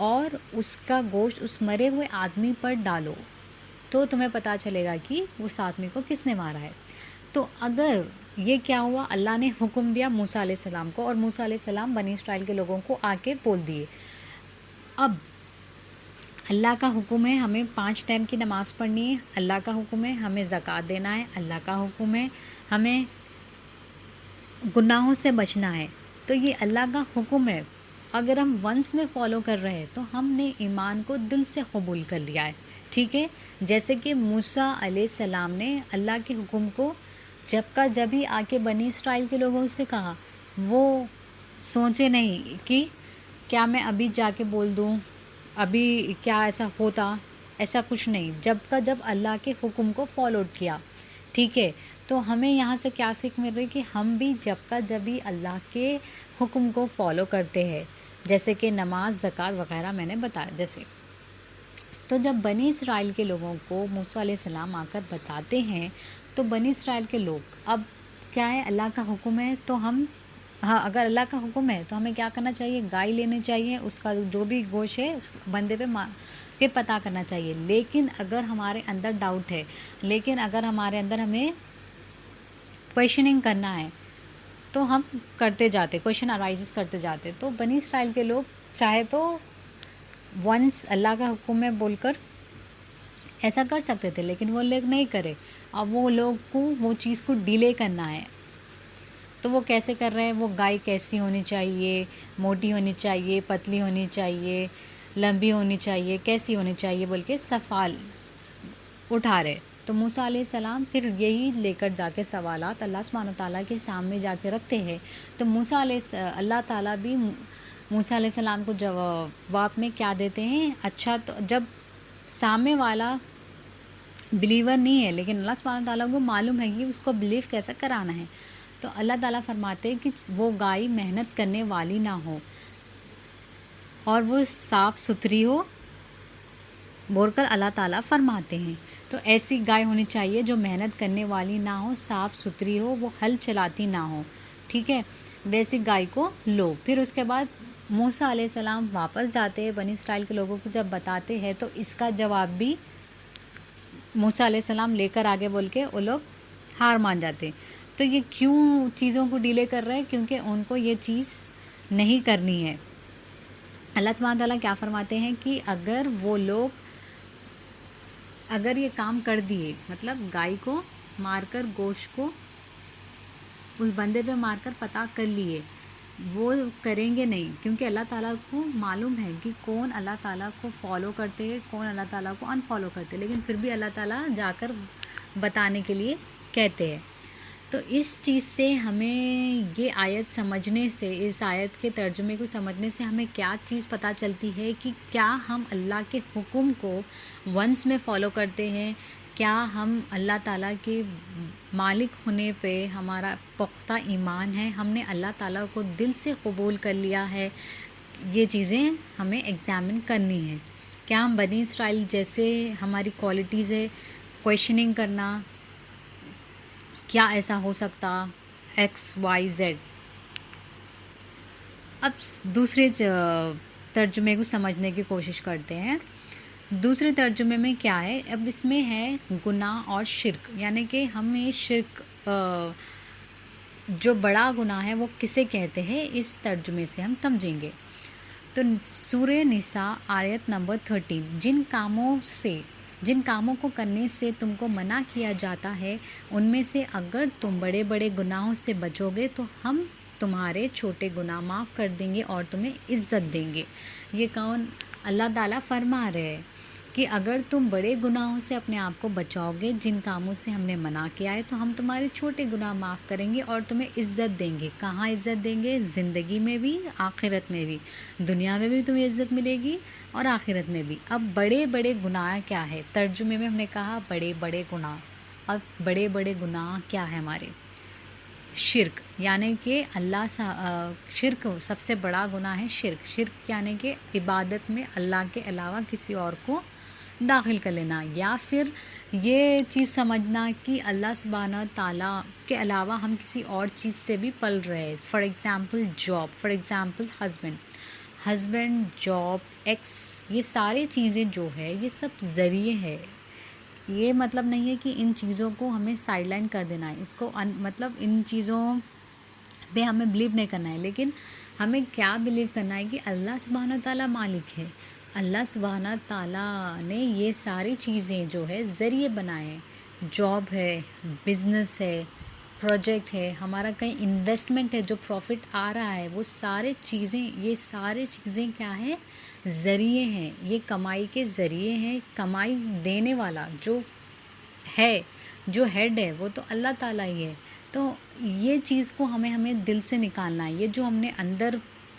اور اس کا گوشت اس مرے ہوئے آدمی پر ڈالو تو تمہیں پتہ چلے گا کہ اس آدمی کو کس نے مارا ہے۔ تو اگر یہ کیا ہوا، اللہ نے حکم دیا موسیٰ علیہ السلام کو، اور موسیٰ علیہ السلام بنی اسرائیل کے لوگوں کو آ کے بول دیے۔ اب اللہ کا حکم ہے ہمیں 5 ٹائم کی نماز پڑھنی ہے، اللہ کا حکم ہے ہمیں زکوٰۃ دینا ہے، اللہ کا حکم ہے ہمیں گناہوں سے بچنا ہے۔ تو یہ اللہ کا حکم ہے، اگر ہم ونس میں فالو کر رہے ہیں تو ہم نے ایمان کو دل سے قبول کر لیا ہے، ٹھیک ہے۔ جیسے کہ موسیٰ علیہ السلام نے اللہ کے حکم کو جب ہی آ کے بنی اسرائیل کے لوگوں سے کہا، وہ سوچے نہیں کہ کیا میں ابھی جا کے بول دوں، ابھی کیا ایسا ہوتا، ایسا کچھ نہیں، جب اللہ کے حکم کو فالو کیا، ٹھیک ہے۔ تو ہمیں یہاں سے کیا سیکھ مل رہی کہ ہم بھی جب ہی اللہ کے حکم کو فالو کرتے ہیں، جیسے کہ نماز، زکوٰۃ وغیرہ میں نے بتایا جیسے۔ تو جب بنی اسرائیل کے لوگوں کو موسیٰ علیہ السلام آ کر بتاتے ہیں تو بنی اسرائیل کے لوگ اب کیا ہے، اللہ کا حکم ہے تو اگر اللہ کا حکم ہے تو ہمیں کیا کرنا چاہیے، گائے لینی چاہیے، اس کا جو بھی گوشت ہے اس بندے پہ کے پتہ کرنا چاہیے۔ لیکن اگر ہمارے اندر ڈاؤٹ ہے، لیکن اگر ہمارے اندر ہمیں کویشچننگ کرنا ہے تو ہم کرتے جاتے، کویشچن ارائزز کرتے جاتے۔ تو بنی اسرائیل کے لوگ چاہے تو ونس اللہ کا حکم ہے بول کر ایسا کر سکتے تھے، لیکن وہ لوگ نہیں کرے۔ اب وہ لوگ کو وہ چیز کو ڈیلے کرنا ہے، تو وہ کیسے کر رہے ہیں، وہ گائے کیسی ہونی چاہیے، موٹی ہونی چاہیے، پتلی ہونی چاہیے، لمبی ہونی چاہیے، کیسی ہونی چاہیے بول کے سوال اٹھا رہے۔ تو موسیٰ علیہ السلام پھر یہی لے کر جا کے سوالات اللہ سبحانہ تعالیٰ کے سامنے جا کے رکھتے ہیں۔ تو اللہ تعالیٰ بھی موسیٰ علیہ السلام کو جواب میں کیا دیتے ہیں، اچھا تو جب سامنے والا بلیور نہیں ہے لیکن اللہ سبحانہ تعالیٰ کو معلوم ہے کہ اس کو بلیو کیسے کرانا ہے، تو اللہ تعالیٰ فرماتے ہیں کہ وہ گائے محنت کرنے والی نہ ہو اور وہ صاف ستھری ہو بول کر اللہ تعالیٰ فرماتے ہیں۔ تو ایسی گائے ہونی چاہیے جو محنت کرنے والی نہ ہو، صاف ستھری ہو، وہ ہل چلاتی نہ ہو، ٹھیک ہے، ویسی گائے کو لو۔ پھر اس کے بعد موسیٰ علیہ السلام واپس جاتے ہیں، بنی اسرائیل کے لوگوں کو جب بتاتے ہیں تو اس کا جواب بھی موسیٰ علیہ السلام لے کر آگے بول کے وہ لوگ ہار مان جاتے۔ تو یہ کیوں چیزوں کو ڈیلے کر رہے ہیں، کیونکہ ان کو یہ چیز نہیں کرنی ہے۔ اللہ سبحانہ تعالیٰ کیا فرماتے ہیں کہ اگر وہ لوگ یہ کام کر دیے، مطلب گائے کو مار کر، گوشت کو اس بندے پہ مار کر پتہ کر لیے، وہ کریں گے نہیں، کیونکہ اللہ تعالیٰ کو معلوم ہے کہ کون اللہ تعالیٰ کو فالو کرتے ہیں، کون اللہ تعالیٰ کو ان فالو کرتے، لیکن پھر بھی اللہ تعالیٰ جا کر بتانے کے لیے کہتے ہیں۔ تو اس چیز سے ہمیں یہ آیت سمجھنے سے، اس آیت کے ترجمے کو سمجھنے سے ہمیں کیا چیز پتہ چلتی ہے کہ کیا ہم اللہ کے حکم کو ونس میں فالو کرتے ہیں، کیا ہم اللہ تعالیٰ کے مالک ہونے پہ ہمارا پختہ ایمان ہے، ہم نے اللہ تعالیٰ کو دل سے قبول کر لیا ہے۔ یہ چیزیں ہمیں ایگزامن کرنی ہیں۔ کیا ہم بنی اسرائیل جیسے ہماری کوالٹیز ہے، کویشچننگ کرنا، کیا ایسا ہو سکتا، XYZ۔ اب دوسرے ترجمے کو سمجھنے کی کوشش کرتے ہیں۔ دوسرے ترجمے میں کیا ہے، اب اس میں ہے گناہ اور شرک، یعنی کہ ہمیں شرک جو بڑا گناہ ہے وہ کسے کہتے ہیں، اس ترجمے سے ہم سمجھیں گے۔ تو سورہ نساء آیت نمبر 13، جن کاموں کو کرنے سے تم کو منع کیا جاتا ہے ان میں سے اگر تم بڑے بڑے گناہوں سے بچو گے تو ہم تمہارے چھوٹے گناہ معاف کر دیں گے اور تمہیں عزت دیں گے۔ یہ کون اللہ تعالیٰ فرما رہے ہیں کہ اگر تم بڑے گناہوں سے اپنے آپ کو بچاؤ گے، جن کاموں سے ہم نے منع کیا ہے، تو ہم تمہارے چھوٹے گناہ معاف کریں گے اور تمہیں عزت دیں گے۔ کہاں عزت دیں گے؟ زندگی میں بھی، آخرت میں بھی۔ دنیا میں بھی تمہیں عزت ملے گی اور آخرت میں بھی۔ اب بڑے بڑے گناہ کیا ہے؟ ترجمے میں ہم نے کہا بڑے بڑے گناہ۔ اب بڑے بڑے گناہ کیا ہے ہمارے؟ شرک، یعنی کہ شرک سب سے بڑا گناہ ہے۔ شرک یعنی کہ عبادت میں اللہ کے علاوہ کسی اور کو داخل کر لینا، یا پھر یہ چیز سمجھنا کہ اللہ سبحانہ تعالیٰ کے علاوہ ہم کسی اور چیز سے بھی پل رہے ہیں۔ For example job, for example husband, job, x, یہ ساری چیزیں جو ہے یہ سب ذریعے ہے. یہ مطلب نہیں ہے کہ ان چیزوں کو ہمیں سائڈ لائن کر دینا ہے، اس کو مطلب ان چیزوں پہ ہمیں بلیو نہیں کرنا ہے، لیکن ہمیں کیا بلیو کرنا ہے کہ اللہ سبحانہ تعالیٰ مالک ہے. اللہ سبحانہ تعالیٰ نے یہ ساری چیزیں جو ہے ذریعے بنائے ہیں. جاب ہے، بزنس ہے، پروجیکٹ ہے، ہمارا کہیں انویسٹمنٹ ہے جو پروفٹ آ رہا ہے، وہ سارے چیزیں، یہ سارے چیزیں کیا ہیں؟ ذریعے ہیں. یہ کمائی کے ذریعے ہیں. کمائی دینے والا جو ہیڈ ہے وہ تو اللہ تعالیٰ ہی ہے. تو یہ چیز کو ہمیں دل سے نکالنا ہے. یہ جو ہم نے اندر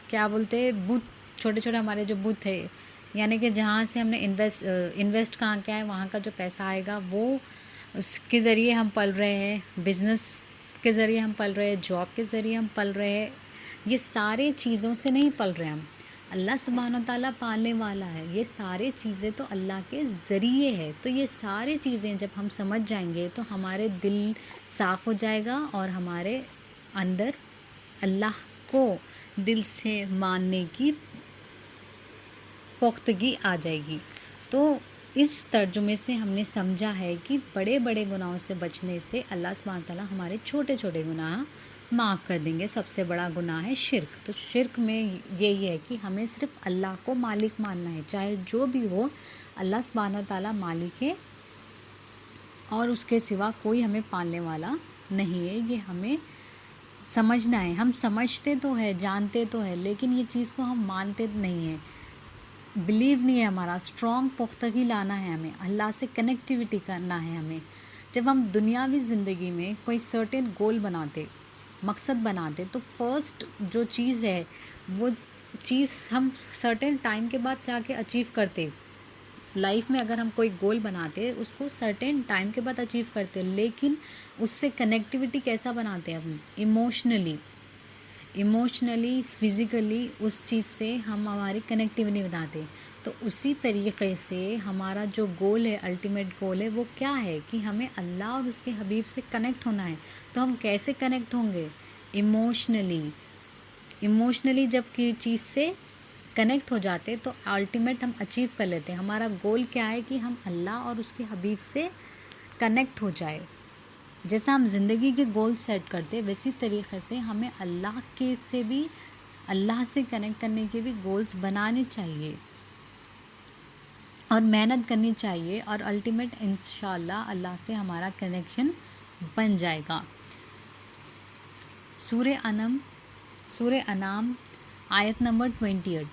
کیا بولتے ہیں بت، چھوٹے چھوٹے ہمارے جو بت ہے، یعنی کہ جہاں سے ہم نے انویسٹ کہاں کیا ہے، وہاں کا جو پیسہ آئے گا وہ اس کے ذریعے ہم پل رہے ہیں، بزنس کے ذریعے ہم پل رہے ہیں، جاب کے ذریعے ہم پل رہے ہیں. یہ سارے چیزوں سے نہیں پل رہے ہم. اللہ سبحانہ تعالیٰ پالنے والا ہے. یہ سارے چیزیں تو اللہ کے ذریعے ہے. تو یہ سارے چیزیں جب ہم سمجھ جائیں گے تو ہمارے دل صاف ہو جائے گا اور ہمارے اندر اللہ کو دل سے ماننے کی پختگی آ جائے گی. تو اس ترجمے سے ہم نے سمجھا ہے کہ بڑے بڑے گناہوں سے بچنے سے اللہ سبحانہ تعالیٰ ہمارے چھوٹے چھوٹے گناہ معاف کر دیں گے. سب سے بڑا گناہ ہے شرک. تو شرک میں یہی ہے کہ ہمیں صرف اللہ کو مالک ماننا ہے، چاہے جو بھی ہو. اللہ سبحانہ تعالیٰ مالک ہے اور اس کے سوا کوئی ہمیں پالنے والا نہیں ہے. یہ ہمیں سمجھنا ہے. ہم سمجھتے تو ہے، جانتے تو ہے، لیکن یہ چیز کو ہم مانتے نہیں ہیں، بلیو نہیں ہے ہمارا. اسٹرانگ پختگی لانا ہے ہمیں، اللہ سے کنیکٹیویٹی کرنا ہے ہمیں. جب ہم دنیاوی زندگی میں کوئی سرٹن گول بناتے، مقصد بناتے، تو فرسٹ جو چیز ہے وہ چیز ہم سرٹن ٹائم کے بعد جا کے اچیو کرتے. لائف میں اگر ہم کوئی گول بناتے اس کو سرٹن ٹائم کے بعد اچیو کرتے، لیکن اس سے کنیکٹیویٹی کیسا بناتے ہیں ہم؟ ایموشنلی فزیکلی اس چیز سے ہم ہماری کنیکٹیویٹی بناتے. تو اسی طریقے سے ہمارا جو گول ہے، الٹیمیٹ گول ہے، وہ کیا ہے کہ ہمیں اللہ اور اس کے حبیب سے کنیکٹ ہونا ہے. تو ہم کیسے کنیکٹ ہوں گے؟ ایموشنلی جب کی چیز سے کنیکٹ ہو جاتے تو الٹیمیٹ ہم اچیو کر لیتے ہیں. ہمارا گول کیا ہے کہ ہم اللہ اور اس کے حبیب سے کنیکٹ ہو جائے. جیسا ہم زندگی کے گول سیٹ کرتے ویسی طریقے سے ہمیں اللہ سے کنیکٹ کرنے کے بھی گولز بنانے چاہیے اور محنت کرنی چاہیے، اور الٹیمیٹ انشاءاللہ اللہ سے ہمارا کنیکشن بن جائے گا. سورہ انعام آیت نمبر 28.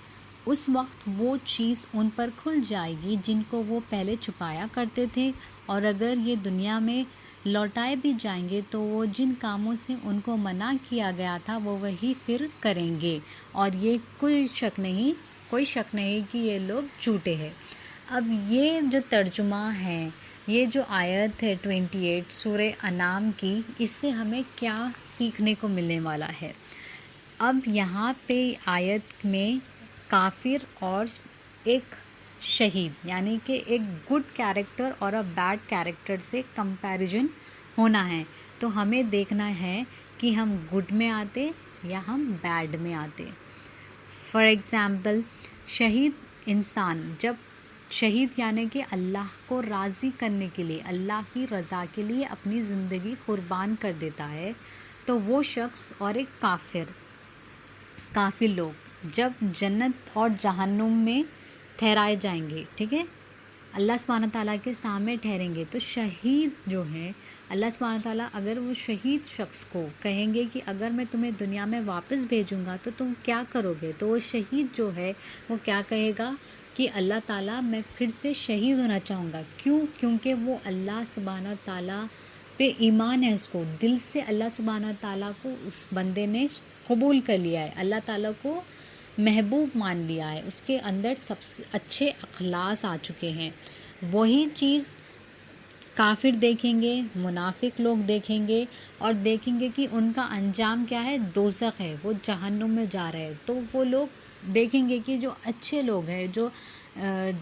اس وقت وہ چیز ان پر کھل جائے گی جن کو وہ پہلے چھپایا کرتے تھے، اور اگر یہ دنیا میں لوٹائے بھی جائیں گے تو وہ جن کاموں سے ان کو منع کیا گیا تھا وہ وہی پھر کریں گے، اور یہ کوئی شک نہیں کہ یہ لوگ جھوٹے ہیں. اب یہ جو ترجمہ ہے، یہ جو آیت ہے 28 سورہ انعام کی، اس سے ہمیں کیا سیکھنے کو ملنے والا ہے؟ اب یہاں پہ آیت میں کافر اور ایک شہید، یعنی کہ ایک گڈ کیریکٹر اور بیڈ کیریکٹر سے کمپیریزن ہونا ہے. تو ہمیں دیکھنا ہے کہ ہم گڈ میں آتے یا ہم بیڈ میں آتے. فار ایگزامپل، شہید انسان جب شہید یعنی کہ اللہ کو راضی کرنے کے لیے، اللہ کی رضا کے لیے اپنی زندگی قربان کر دیتا ہے، تو وہ شخص اور ایک کافر لوگ جب جنت اور جہنم میں ٹھہرائے جائیں گے، ٹھیک ہے، اللہ سبحانہ تعالیٰ کے سامنے ٹھہریں گے. تو شہید جو ہے، اللہ سبحانہ تعالیٰ اگر وہ شہید شخص کو کہیں گے کہ اگر میں تمہیں دنیا میں واپس بھیجوں گا تو تم کیا کرو گے، تو وہ شہید جو ہے وہ کیا کہے گا کہ اللہ تعالیٰ میں پھر سے شہید ہونا چاہوں گا. کیونکہ وہ اللہ سبحانہ تعالیٰ پہ ایمان ہے، اس کو دل سے اللہ سبحانہ تعالیٰ کو اس بندے نے قبول کر لیا ہے، اللہ تعالیٰ کو محبوب مان لیا ہے، اس کے اندر سب سے اچھے اخلاص آ چکے ہیں. وہی چیز کافر دیکھیں گے، منافق لوگ دیکھیں گے، اور دیکھیں گے کہ ان کا انجام کیا ہے، دوزخ ہے، وہ جہنم میں جا رہے ہیں. تو وہ لوگ دیکھیں گے کہ جو اچھے لوگ ہیں،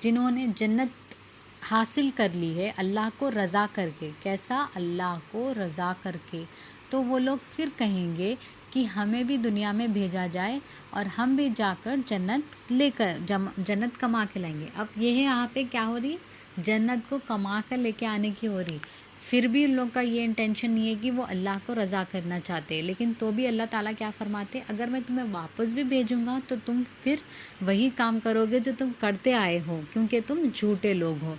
جنہوں نے جنت حاصل کر لی ہے اللہ کو رضا کر کے، کیسا؟ اللہ کو رضا کر کے، تو وہ لوگ پھر کہیں گے کہ ہمیں بھی دنیا میں بھیجا جائے اور ہم بھی جا کر جنت کما کے لائیں گے. اب یہ ہے یہاں پہ کیا ہو رہی، جنت کو کما کر لے کے آنے کی ہو رہی. پھر بھی ان لوگ کا یہ انٹینشن نہیں ہے کہ وہ اللہ کو رضا کرنا چاہتے، لیکن تو بھی اللہ تعالیٰ کیا فرماتے، اگر میں تمہیں واپس بھی بھیجوں گا تو تم پھر وہی کام کرو گے جو تم کرتے آئے ہو، کیونکہ تم جھوٹے لوگ ہو.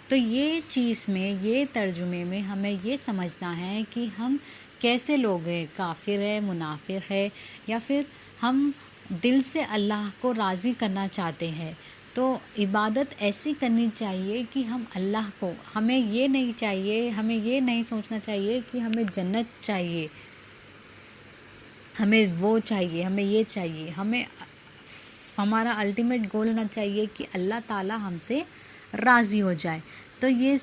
تو یہ چیز میں، یہ ترجمے میں ہمیں یہ سمجھنا ہے کہ ہم کیسے لوگ ہیں، کافر ہے، منافق ہے، یا پھر ہم دل سے اللہ کو راضی کرنا چاہتے ہیں. تو عبادت ایسی کرنی چاہیے کہ ہم اللہ کو، ہمیں یہ نہیں چاہیے، ہمیں یہ نہیں سوچنا چاہیے کہ ہمیں جنت چاہیے، ہمیں وہ چاہیے، ہمیں یہ چاہیے. ہمارا الٹیمیٹ گول ہونا چاہیے کہ اللہ تعالیٰ ہم سے راضی ہو جائے. تو یہ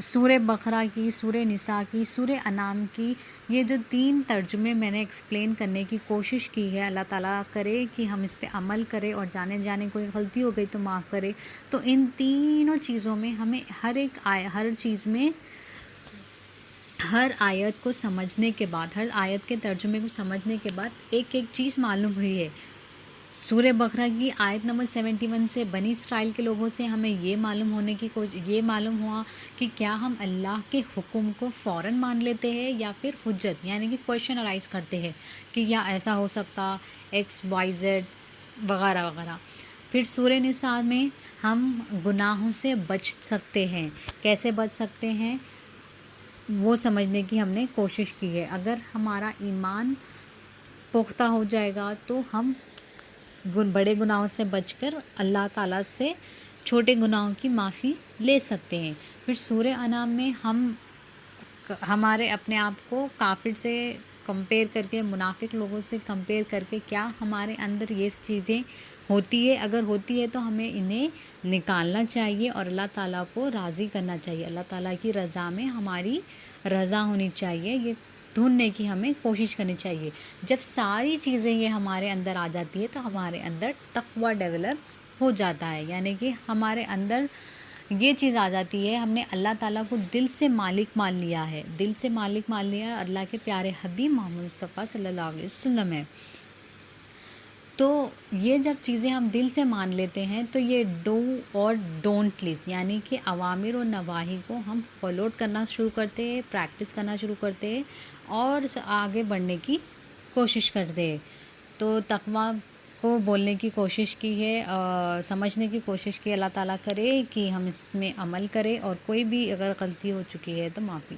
سورہ بقرہ کی، سورہ نساء کی، سورہ انعام کی یہ جو 3 ترجمے میں نے ایکسپلین کرنے کی کوشش کی ہے، اللہ تعالیٰ کرے کہ ہم اس پہ عمل کریں اور جانے کوئی غلطی ہو گئی تو معاف کرے. تو ان تینوں چیزوں میں ہمیں ہر چیز میں، ہر آیت کو سمجھنے کے بعد، ہر آیت کے ترجمے کو سمجھنے کے بعد ایک چیز معلوم ہوئی ہے. سورہ بقرہ کی آیت نمبر 71 سے بنی اسرائیل کے لوگوں سے ہمیں یہ معلوم ہوا کہ کیا ہم اللہ کے حکم کو فوراً مان لیتے ہیں یا پھر حجت یعنی کہ کویشچن ارائز کرتے ہیں کہ یا ایسا ہو سکتا XYZ وغیرہ وغیرہ. پھر سورہ نساء میں ہم گناہوں سے بچ سکتے ہیں، کیسے بچ سکتے ہیں وہ سمجھنے کی ہم نے کوشش کی ہے. اگر ہمارا ایمان پختہ ہو جائے گا تو ہم بڑے گناہوں سے بچ کر اللہ تعالیٰ سے چھوٹے گناہوں کی معافی لے سکتے ہیں. پھر سورہ انعام میں ہم ہمارے اپنے آپ کو کافر سے کمپیئر کر کے، منافق لوگوں سے کمپیئر کر کے، کیا ہمارے اندر یہ چیزیں ہوتی ہے، اگر ہوتی ہے تو ہمیں انہیں نکالنا چاہیے اور اللہ تعالیٰ کو راضی کرنا چاہیے. اللہ تعالیٰ کی رضا میں ہماری رضا ہونی چاہیے، یہ ڈھونڈنے کی ہمیں کوشش کرنی چاہیے. جب ساری چیزیں یہ ہمارے اندر آ جاتی ہے تو ہمارے اندر تقویٰ ڈیولپ ہو جاتا ہے، یعنی کہ ہمارے اندر یہ چیز آ جاتی ہے، ہم نے اللہ تعالیٰ کو دل سے مالک مان لیا ہے، دل سے مالک مان لیا ہے، اللہ کے پیارے حبیب محمد مصطفیٰ صلی اللہ علیہ وسلم ہے. تو یہ جب چیزیں ہم دل سے مان لیتے ہیں تو یہ ڈو اور ڈونٹ لسٹ یعنی کہ اوامر و نواہی کو ہم فالو کرنا شروع کرتے ہیں، پریکٹس کرنا شروع کرتے ہیں اور آگے بڑھنے کی کوشش کرتے ہیں. تو تقویٰ کو بولنے کی کوشش کی ہے، سمجھنے کی کوشش کی. اللہ تعالیٰ کرے کہ ہم اس میں عمل کریں اور کوئی بھی اگر غلطی ہو چکی ہے تو معافی.